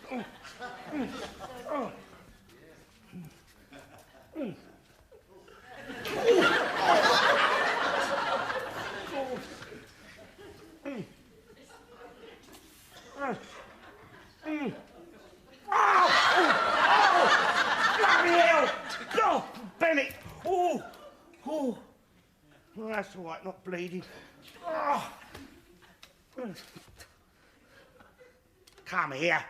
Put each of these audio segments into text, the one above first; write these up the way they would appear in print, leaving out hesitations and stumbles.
Bloody hell! Oh, Bennett! Oh! Well, that's all right, not bleeding. Oh. Come here.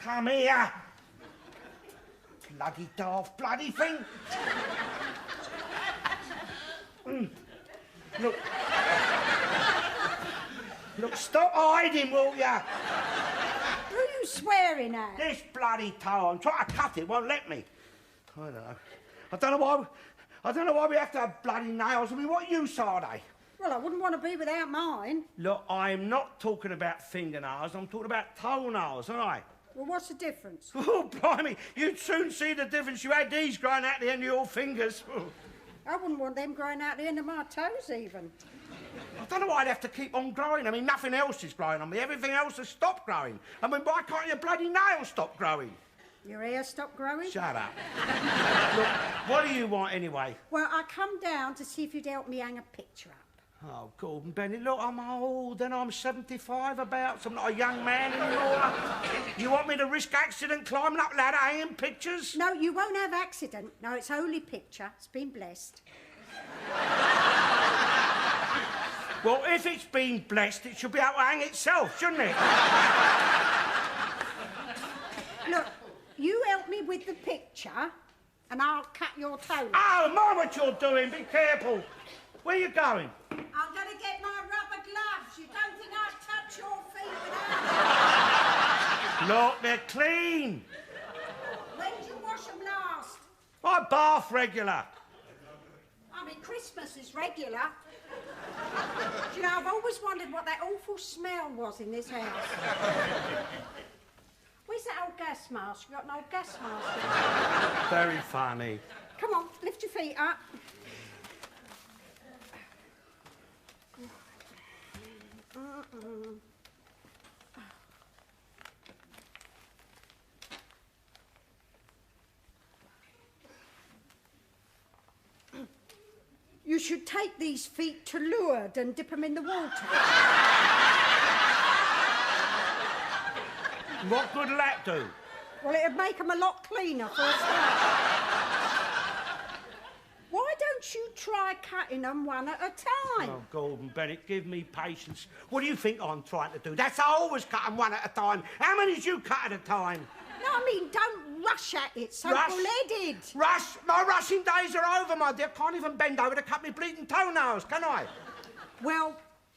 Come here. Bloody daft bloody thing. Look. Look, stop hiding, will ya? Who are you swearing at? This bloody toe. I'm trying to cut it, won't let me. I don't know. I don't know why we have to have bloody nails. I mean, what use are they? Well, I wouldn't want to be without mine. Look, I'm not talking about fingernails. I'm talking about toenails, all right? Well, what's the difference? Oh, blimey, you'd soon see the difference. You had these growing out the end of your fingers. I wouldn't want them growing out the end of my toes, even. I don't know why I'd have to keep on growing. I mean, nothing else is growing on me. Everything else has stopped growing. I mean, why can't your bloody nails stop growing? Your hair stopped growing? Shut up. Look, what do you want anyway? Well, I come down to see if you'd help me hang a picture up. Oh, Gordon Bennett, look, I'm old and I'm 75 about, so I'm not a young man anymore. You want me to risk accident climbing up ladder hanging pictures? No, you won't have accident. No, it's only picture. It's been blessed. Well, if it's been blessed, it should be able to hang itself, shouldn't it? Look, you help me with the picture and I'll cut your toenail. Oh, mind what you're doing. Be careful. Where are you going? I'm going to get my rubber gloves. You don't think I'd touch your feet without them? Look, they're clean. When did you wash them last? I bath regular. I mean, Christmas is regular. Do you know, I've always wondered what that awful smell was in this house. Where's that old gas mask? You got an old gas mask? Very funny. Come on, lift your feet up. You should take these feet to Lourdes and dip them in the water. What good will that do? Well, it'd make them a lot cleaner for a start. Why don't you try cutting them one at a time? Oh, Gordon Bennett, give me patience. What do you think I'm trying to do? That's I always cut them one at a time. How many did you cut at a time? No, I mean, don't rush at it so bull-headed. Rush? My rushing days are over, my dear. Can't even bend over to cut me bleeding toenails, can I? Well,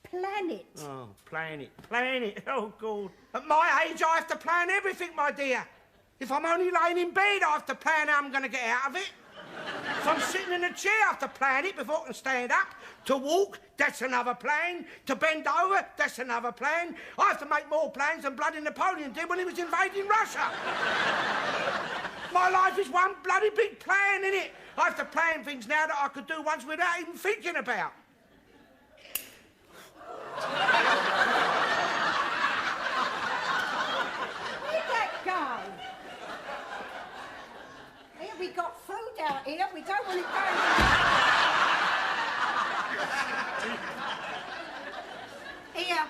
plan it. Oh, plan it. Oh, God. At my age, I have to plan everything, my dear. If I'm only laying in bed, I have to plan how I'm going to get out of it. If I'm sitting in a chair, I have to plan it before I can stand up. To walk, that's another plan. To bend over, that's another plan. I have to make more plans than bloody Napoleon did when he was invading Russia. My life is one bloody big plan, innit? I have to plan things now that I could do once without even thinking about. Where'd that go? Here, we got food out here. We don't want it going. Here,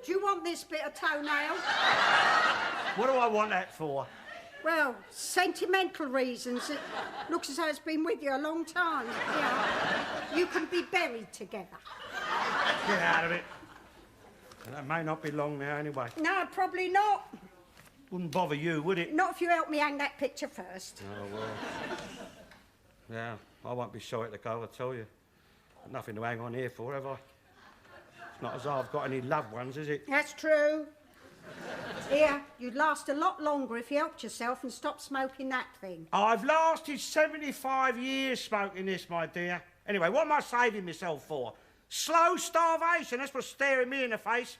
do you want this bit of toenail? What do I want that for? Well, sentimental reasons. It looks as though it's been with you a long time. Yeah. You can be buried together. Get out of it. That may not be long now, anyway. No, probably not. Wouldn't bother you, would it? Not if you help me hang that picture first. Oh, well. Yeah, I won't be sorry to go, I tell you. Got nothing to hang on here for, have I? It's not as though I've got any loved ones, is it? That's true. Here, you'd last a lot longer if you helped yourself and stopped smoking that thing. I've lasted 75 years smoking this, my dear. Anyway, what am I saving myself for? Slow starvation, that's what's staring me in the face.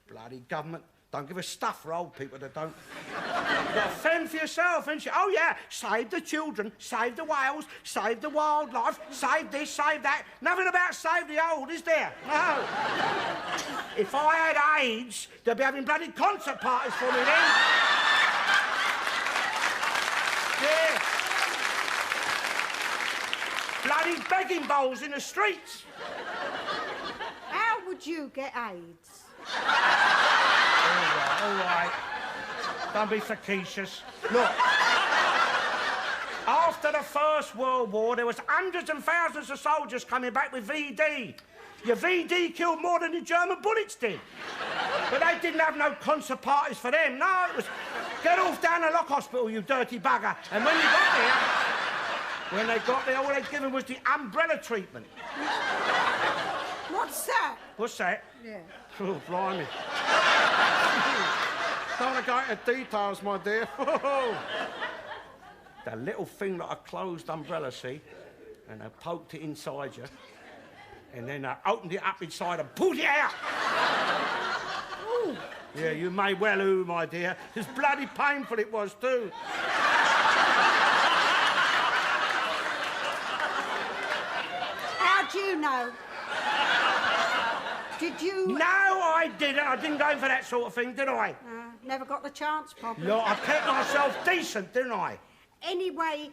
Bloody government Don't give a stuff for old people that don't. You've got to fend for yourself, ain't you? Oh, yeah, save the children, save the whales, save the wildlife, save this, save that. Nothing about save the old, is there? No. If I had AIDS, they'd be having bloody concert parties for me then. Yeah. Bloody begging bowls in the streets. How would you get AIDS? All right. Don't be facetious. Look, after the First World War, there was hundreds and thousands of soldiers coming back with VD. Your VD killed more than the German bullets did. But they didn't have no concert parties for them. No, it was get off down to Lock Hospital, you dirty bugger. And when they got there, all they'd given was the umbrella treatment. What's that? What's that? Yeah. Oh, blimey. Don't want to go into details, my dear. The little thing like a closed umbrella, see? And I poked it inside you. And then I opened it up inside and pulled it out. Ooh. Yeah, you may well ooh, my dear. It's bloody painful it was, too. How'd you know? Did you... No, I didn't. I didn't go in for that sort of thing, did I? Never got the chance, probably. No, I kept myself decent, didn't I? Anyway,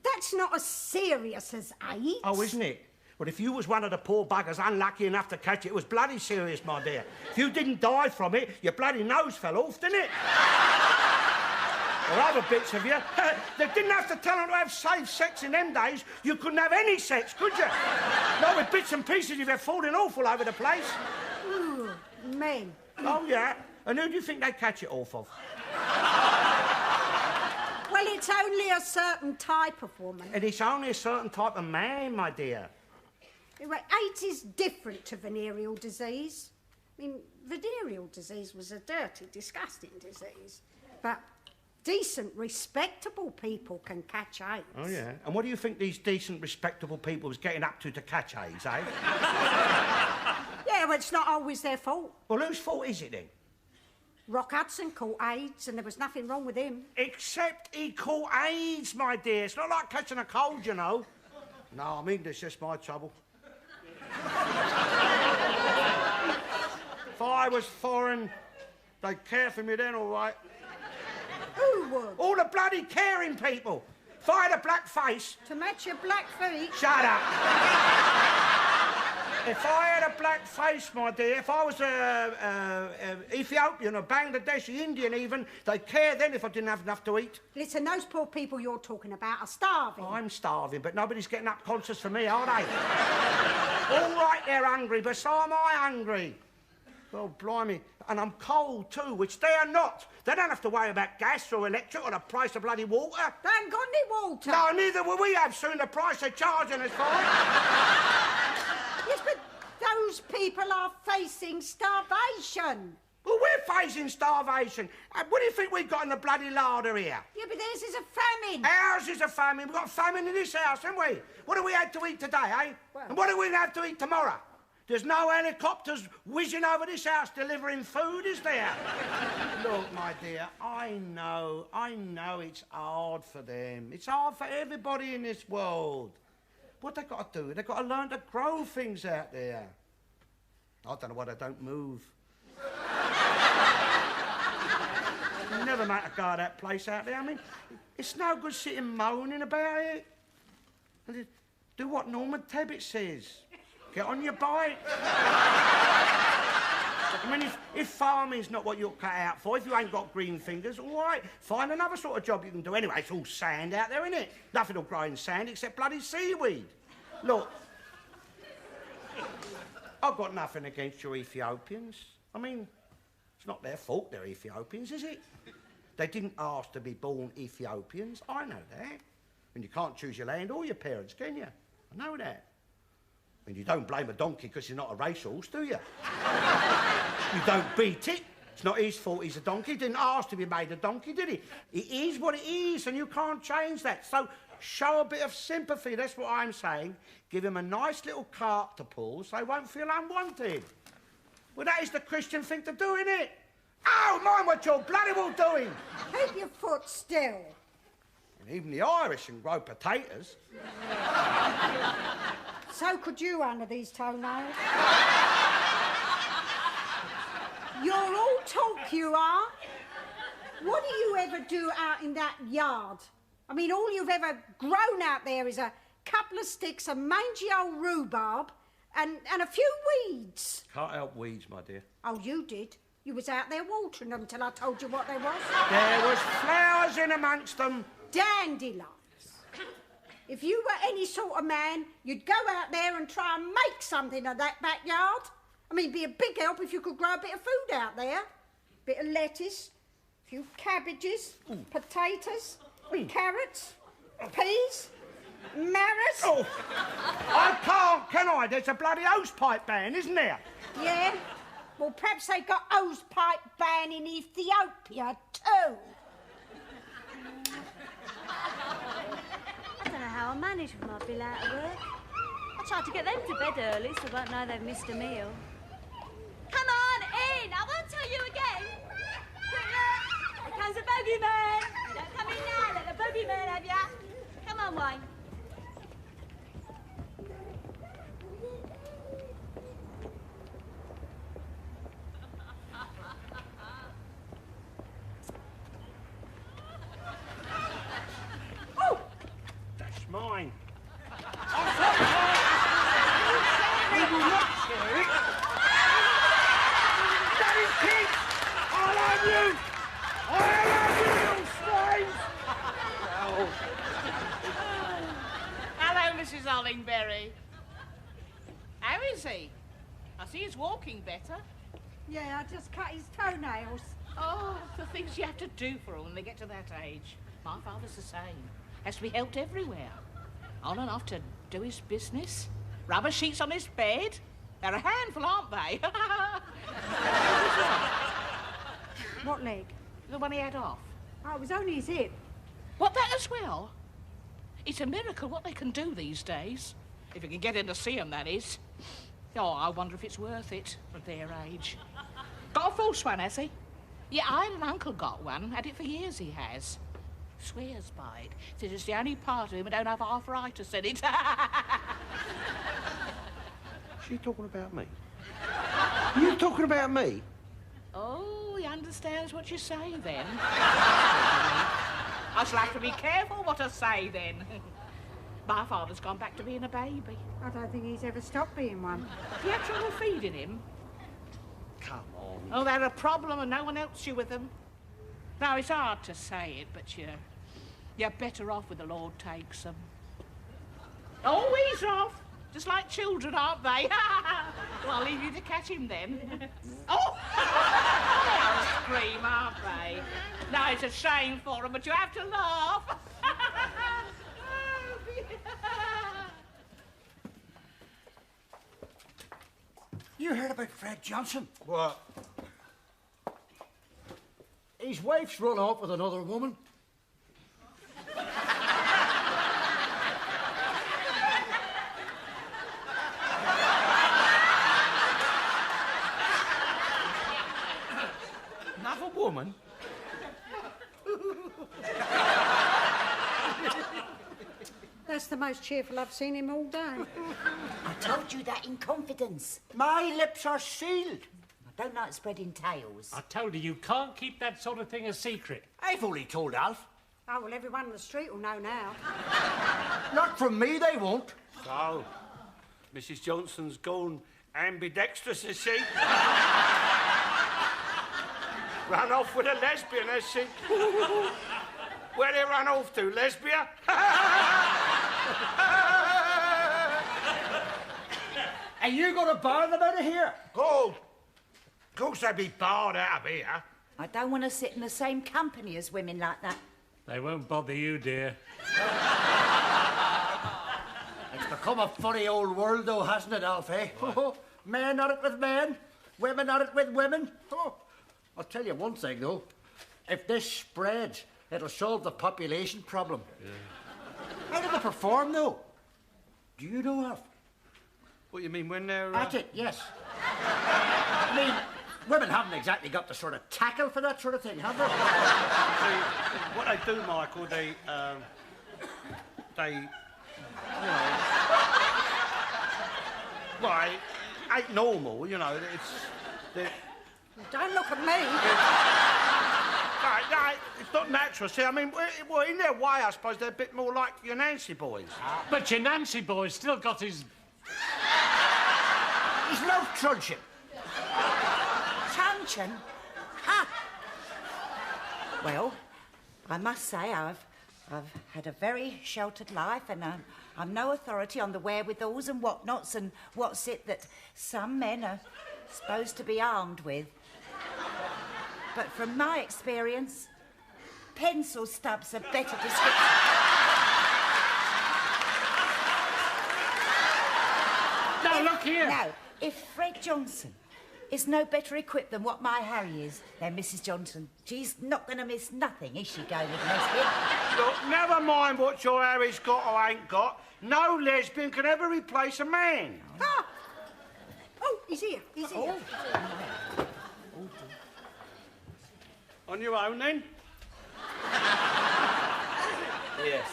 that's not as serious as AIDS. Oh, isn't it? Well, if you was one of the poor buggers unlucky enough to catch it, it was bloody serious, my dear. If you didn't die from it, your bloody nose fell off, didn't it? Or other bits of you. They didn't have to tell them to have safe sex in them days. You couldn't have any sex, could you? Not with bits and pieces of you falling off all over the place. Ooh, men. Oh, yeah? And who do you think they catch it off of? Well, it's only a certain type of woman. And it's only a certain type of man, my dear. Anyway, AIDS is different to venereal disease. I mean, venereal disease was a dirty, disgusting disease. But decent, respectable people can catch AIDS. Oh, yeah? And what do you think these decent, respectable people was getting up to catch AIDS, eh? Yeah, well, it's not always their fault. Well, whose fault is it, then? Rock Hudson caught AIDS, and there was nothing wrong with him. Except he caught AIDS, my dear. It's not like catching a cold, you know. No, I mean, that's just my trouble. If I was foreign, they'd care for me then, all right. Who would? All the bloody caring people. If I had a black face... To match your black feet? Shut up. If I had a black face, my dear, if I was Ethiopian or Bangladeshi, Indian even, they'd care then if I didn't have enough to eat. Listen, those poor people you're talking about are starving. I'm starving, but nobody's getting up conscious for me, are they? All right, they're hungry, but so am I hungry. Well, blimey. And I'm cold, too, which they are not. They don't have to worry about gas or electric or the price of bloody water. They haven't got any water. No, neither will we have soon. The price they're charging us for it. Yes, but those people are facing starvation. Well, we're facing starvation. What do you think we've got in the bloody larder here? Yeah, but theirs is a famine. Ours is a famine. We've got famine in this house, haven't we? What do we had to eat today, eh? Well, and what do we have to eat tomorrow? There's no helicopters whizzing over this house delivering food, is there? Look, my dear, I know it's hard for them. It's hard for everybody in this world. What they got to do? They've got to learn to grow things out there. I don't know why they don't move. Never make a go of that place out there. I mean, it's no good sitting moaning about it. Do what Norman Tebbit says. Get on your bike. I mean, if farming's not what you're cut out for, if you ain't got green fingers, all right, find another sort of job you can do. Anyway, it's all sand out there, isn't it? Nothing will grow in sand except bloody seaweed. Look, I've got nothing against your Ethiopians. I mean, it's not their fault they're Ethiopians, is it? They didn't ask to be born Ethiopians. I know that. And you can't choose your land or your parents, can you? I know that. And you don't blame a donkey because he's not a racehorse, do you? You don't beat it. It's not his fault he's a donkey. He didn't ask to be made a donkey, did he? It is what it is, and you can't change that. So show a bit of sympathy, that's what I'm saying. Give him a nice little cart to pull so he won't feel unwanted. Well, that is the Christian thing to do, isn't it? Oh, mind what you're bloody well doing. Keep your foot still. And even the Irish can grow potatoes. So could you under these toenails. You're all talk, you are. What do you ever do out in that yard? I mean, all you've ever grown out there is a couple of sticks of mangy old rhubarb and a few weeds. Can't help weeds, my dear. Oh, you did. You was out there watering them till I told you what they was. There was flowers in amongst them. Dandelions. If you were any sort of man, you'd go out there and try and make something of that backyard. I mean, it'd be a big help if you could grow a bit of food out there. Bit of lettuce, a few cabbages, potatoes, carrots, peas, marrows. Oh, I can't, can I? There's a bloody hosepipe ban, isn't there? Yeah. Well, perhaps they got hosepipe ban in Ethiopia too. I don't know how I manage with my bill out of work. I tried to get them to bed early so I won't know they've missed a meal. Come on, in! I won't tell you again. Quick look! Here comes the bogeyman. Don't come in now, let the bogeyman have ya. Come on, Wayne. Oh! That's mine. We will not share it. Daddy Pig! I'll have you! I'll have you, little slaves! Oh. Hello, Mrs. Ollingberry. How is he? I see he's walking better. Yeah, I just cut his toenails. Oh, the things you have to do for them when they get to that age. My father's the same. Has to be helped everywhere. On and off to do his business. Rubber sheets on his bed. They're a handful, aren't they? What leg? The one he had off. Oh, it was only his hip. What, that as well? It's a miracle what they can do these days. If you can get in to see them, that is. Oh, I wonder if it's worth it at their age. Got a false one, has he? Yeah, I had an uncle got one. Had it for years, he has. Swears by it. Says it's the only part of him that don't have arthritis in it. She talking about me? You talking about me? Oh, he understands what you say, then. I shall have to be careful what I say, then. My father's gone back to being a baby. I don't think he's ever stopped being one. Do you have trouble feeding him? Come on. Oh, they're a problem and no one helps you with them. Now, it's hard to say it, but you're better off with the Lord takes them. Always off. Just like children, aren't they? Well, I'll leave you to catch him then. Oh! They'll scream, aren't they? No, it's a shame for them, but you have to laugh. Oh, dear. You heard about Fred Johnson? What? His wife's run off with another woman. Another woman? That's the most cheerful I've seen him all day. I told you that in confidence. My lips are sealed. I don't like spreading tales. I told you, you can't keep that sort of thing a secret. I've only told Alf. Oh, well, everyone on the street will know now. Not from me, they won't. So, Mrs. Johnson's gone ambidextrous, has she? Run off with a lesbian, has she? Where they run off to, lesbia? Are you going to bar them out of here? Oh, of course they'd be barred out of here. I don't want to sit in the same company as women like that. They won't bother you, dear. It's become a funny old world, though, hasn't it, Alf, eh? Men on it with men, women on it with women. Oh, I'll tell you one thing, though. If this spreads, it'll solve the population problem. Yeah. How do they perform, though? Do you know, Alf? What you mean, when they're... That's it, yes. I mean, women haven't exactly got the sort of tackle for that sort of thing, have they? See, what they do, Michael, they, you know... Well, it ain't normal, you know, it's... Don't look at me. No, it's not natural. See, I mean, well, in their way, I suppose they're a bit more like your Nancy boys. But your Nancy boy's still got his... He's love truncheon. Truncheon? Ha! Well, I must say I've had a very sheltered life, and I'm no authority on the wherewithals and whatnots and what's it that some men are supposed to be armed with. But from my experience, pencil stubs are better description. Now, look here. Now, if Fred Johnson is no better equipped than what my Harry is, then Mrs. Johnson, she's not going to miss nothing, is she, going with lesbian? Look, never mind what your Harry's got or ain't got. No lesbian can ever replace a man. Ah! Oh, he's here. He's here. On your own, then? Yes.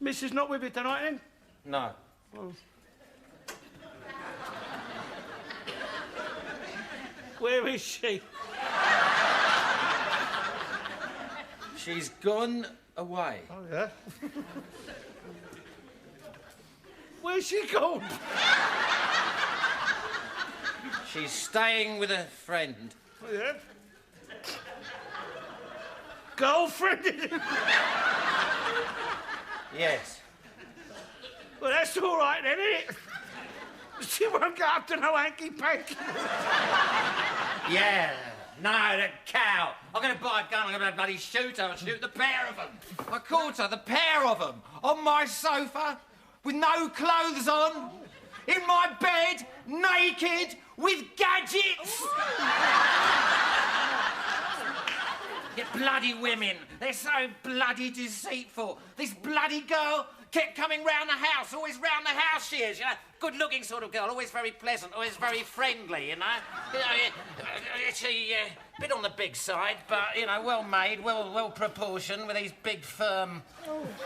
Mrs. not with you tonight, then? No. Oh. Where is she? She's gone away. Oh, yeah? Where's she gone? She's staying with a friend. Oh, yeah? Girlfriend? Yes. Well, that's all right, then, isn't it? She won't go up to no hanky-panky. Yeah. No, the cow. I'm going to buy a gun. I'm going to bloody shoot her. I'll shoot the pair of them. I caught her, the pair of them, on my sofa, with no clothes on, in my bed, naked, with gadgets. You bloody women. They're so bloody deceitful. This bloody girl kept coming round the house, always round the house she is, you know. Good-looking sort of girl, always very pleasant, always very friendly, you know. She, a bit on the big side, but, you know, well-made, well-proportioned, with these big, firm...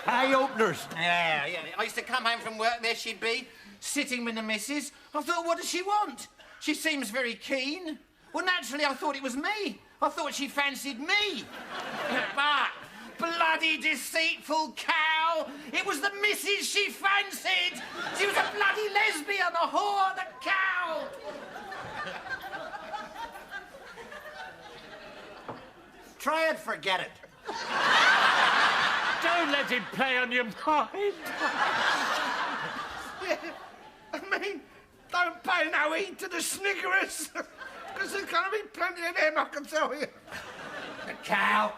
Eye-openers. Yeah. I used to come home from work, there she'd be, sitting with the missus. I thought, what does she want? She seems very keen. Well, naturally, I thought it was me. I thought she fancied me. But... bloody deceitful cow! It was the missus she fancied! She was a bloody lesbian, a whore, the cow! Try and forget it. Don't let him play on your mind. Yeah, I mean, don't pay no heed to the sniggerers, because there's going to be plenty of them, I can tell you. The cow.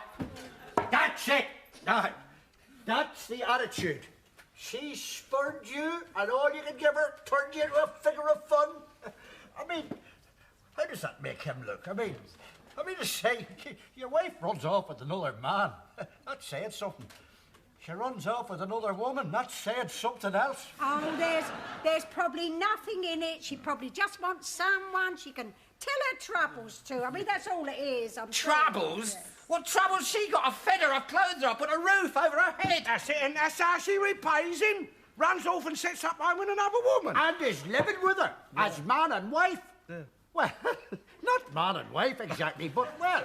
That's it. No, that's the attitude. She spurned you, and all you can give her turned you into a figure of fun. I mean, how does that make him look? I mean to say, your wife runs off with another man. That's saying something. She runs off with another woman. That's saying something else. Oh, there's probably nothing in it. She probably just wants someone she can tell her troubles to. I mean, that's all it is. I'm Troubles? Sure. What trouble's she got? I've fed her, I've clothed her, I've put a roof over her head. That's it, and that's how she repays him. Runs off and sets up home with another woman. And is living with her as man and wife. Yeah. Well, not man and wife exactly, but, well,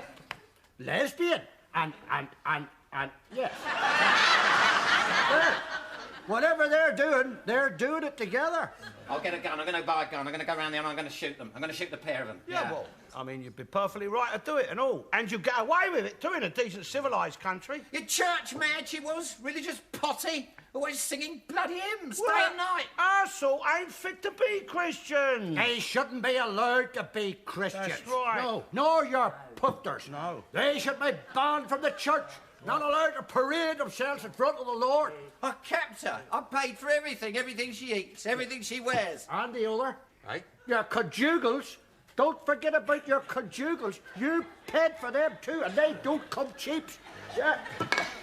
lesbian and yes. Well, whatever they're doing it together. I'll get a gun, I'm going to buy a gun, I'm going to go round there and I'm going to shoot them. I'm going to shoot the pair of them. Yeah, well, I mean, you'd be perfectly right to do it and all. And you'd get away with it, too, in a decent, civilised country. You're church mad, she was. Religious potty. Always singing bloody hymns day and night. Our sort ain't fit to be Christians. They shouldn't be allowed to be Christians. That's right. No, nor your pufters. No. They should be banned from the church. Not allowed to parade themselves in front of the Lord. I kept her. I paid for everything. Everything she eats, everything she wears. And the other. Right? Your conjugals. Don't forget about your conjugals. You paid for them too, and they don't come cheap. Yeah.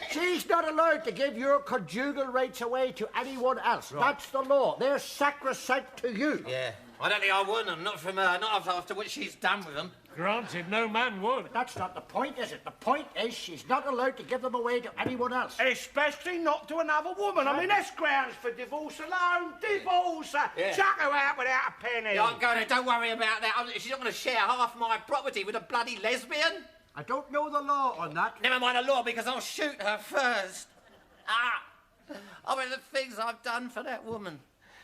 She's not allowed to give your conjugal rights away to anyone else. Right. That's the law. They're sacrosanct to you. Yeah. I don't think I wouldn't, not from her, not after what she's done with them. Granted, no man would. But that's not the point, is it? The point is she's not allowed to give them away to anyone else. Especially not to another woman. I mean, that's grounds for divorce alone. Divorce her. Yeah. Chuck her out without a penny. Yeah, I'm going to, don't worry about that. She's not going to share half my property with a bloody lesbian. I don't know the law on that. Never mind the law, because I'll shoot her first. I mean, the things I've done for that woman.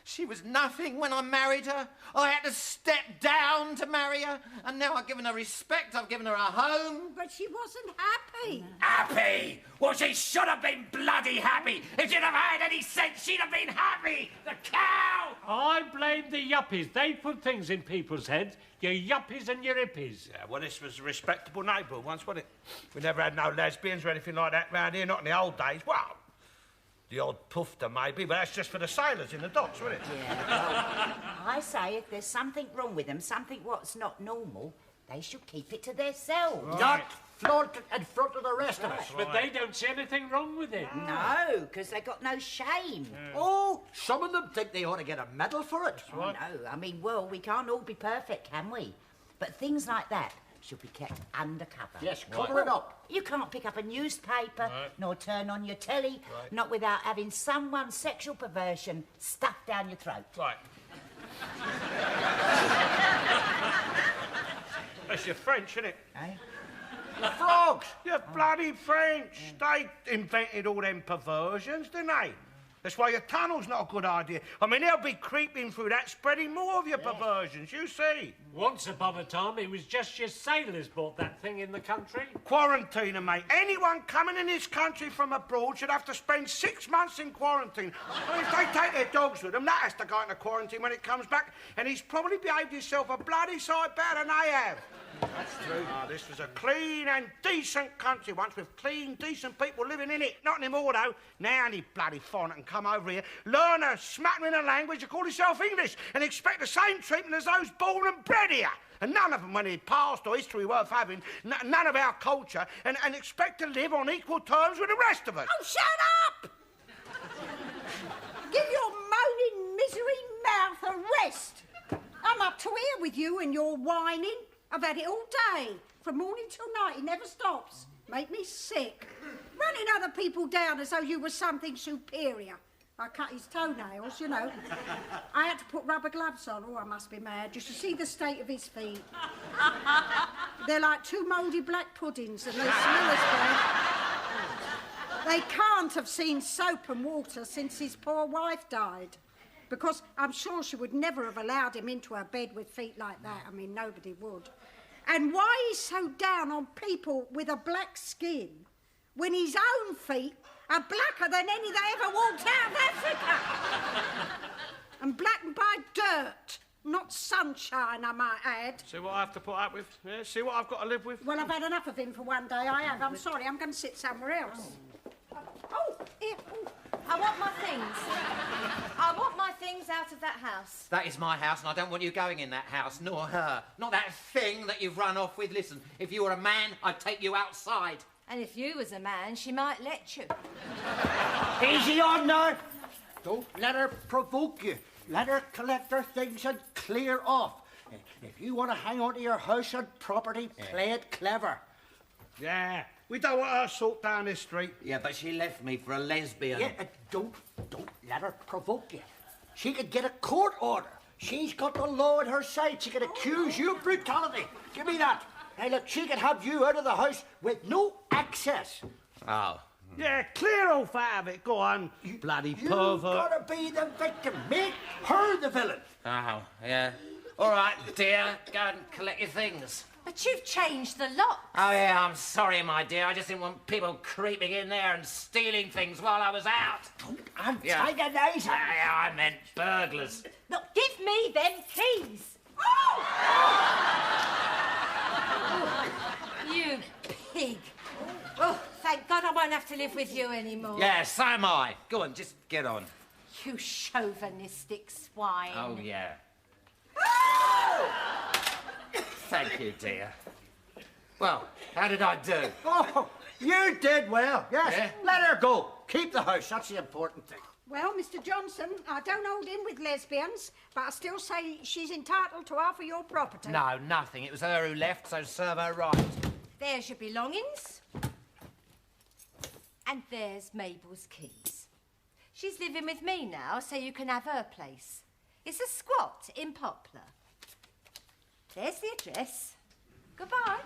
She was nothing when I married her. I had to step down to marry her. And now I've given her respect, I've given her a home. But she wasn't happy. Happy? Well, she should have been bloody happy. If she'd have had any sense, she'd have been happy. The cow! I blame the yuppies. They put things in people's heads. Your yuppies and your hippies. Yeah, well, this was a respectable neighbourhood once, wasn't it? We never had no lesbians or anything like that round here, not in the old days. Well, the odd puffter maybe, but that's just for the sailors in the docks, wasn't it? Yeah, well, I say if there's something wrong with them, something what's not normal, they should keep it to themselves. Right. Not flaunt it in front of the rest of us. But they don't see anything wrong with it. No, because they got no shame. Oh, some of them think they ought to get a medal for it. Oh, no, I mean, well, we can't all be perfect, can we? But things like that should be kept undercover. Yes, cover it up. You can't pick up a newspaper, nor turn on your telly, not without having someone's sexual perversion stuffed down your throat. Right. That's your French, isn't it? Eh? The frogs. You're bloody French. They invented all them perversions, didn't they? That's why your tunnel's not a good idea. I mean, they'll be creeping through that, spreading more of your perversions, you see. Once upon a time, it was just your sailors bought that thing in the country. Quarantine, mate. Anyone coming in this country from abroad should have to spend 6 months in quarantine. I mean, if they take their dogs with them, that has to go into quarantine when it comes back, and he's probably behaved himself a bloody sight better than they have. That's true. Oh, this was a clean and decent country once with clean, decent people living in it. Not anymore, though. Now any bloody foreigner can come over here, learn a smattering of language and call himself English and expect the same treatment as those born and bred here. And none of them with any past or history worth having, none of our culture, and expect to live on equal terms with the rest of us. Oh, shut up! Give your moaning misery mouth a rest. I'm up to here with you and your whining. I've had it all day. From morning till night, it never stops. Make me sick. Running other people down as though you were something superior. I cut his toenails, you know. I had to put rubber gloves on. Oh, I must be mad. You should see the state of his feet. They're like two mouldy black puddings and they smell as bad. They can't have seen soap and water since his poor wife died. Because I'm sure she would never have allowed him into her bed with feet like that. I mean, nobody would. And why he's so down on people with a black skin when his own feet are blacker than any that ever walked out of Africa. And blackened by dirt, not sunshine, I might add. See what I have to put up with? Yeah, see what I've got to live with? Well, I've had enough of him for one day, I have. I'm sorry, I'm going to sit somewhere else. Oh, here. Oh. I want my things. I want my things out of that house. That is my house, and I don't want you going in that house, nor her. Not that thing that you've run off with. Listen, if you were a man, I'd take you outside. And if you was a man, she might let you. Easy on now. Don't let her provoke you. Let her collect her things and clear off. If you want to hang on to your house and property, play it clever. Yeah, we don't want her sort down this street. Yeah, but she left me for a lesbian. Yeah, don't let her provoke you. She could get a court order. She's got the law on her side. She could accuse you of brutality. Give me that. Hey, look, she could have you out of the house with no access. Oh. Yeah, clear off out of it. Go on, bloody You pervert. gotta be the victim. Make her the villain. Oh, yeah. All right, dear, go and collect your things. But you've changed the lot. Oh, yeah, I'm sorry, my dear. I just didn't want people creeping in there and stealing things while I was out. Don't antagonize her. Yeah, I meant burglars. Look, give me them keys. You pig. Oh, thank God I won't have to live with you anymore. Yeah, so am I. Go on, just get on. You chauvinistic swine. Oh, yeah. Thank you, dear. Well, how did I do? Oh, you did well. Yes, Yeah? let her go. Keep the house. That's the important thing. Well, Mr. Johnson, I don't hold in with lesbians, but I still say she's entitled to half of your property. No, nothing. It was her who left, so serve her right. There's your belongings. And there's Mabel's keys. She's living with me now, so you can have her place. It's a squat in Poplar. There's the address. Goodbye.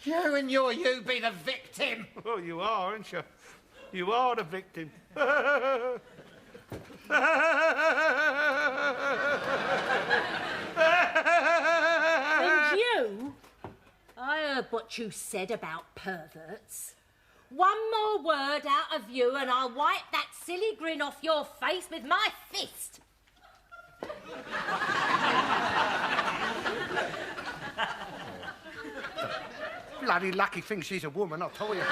You and you be the victim. Well, you are, aren't you? You are the victim. And you? I heard what you said about perverts. One more word out of you and I'll wipe that silly grin off your face with my fist. Bloody lucky thing she's a woman, I'll tell you.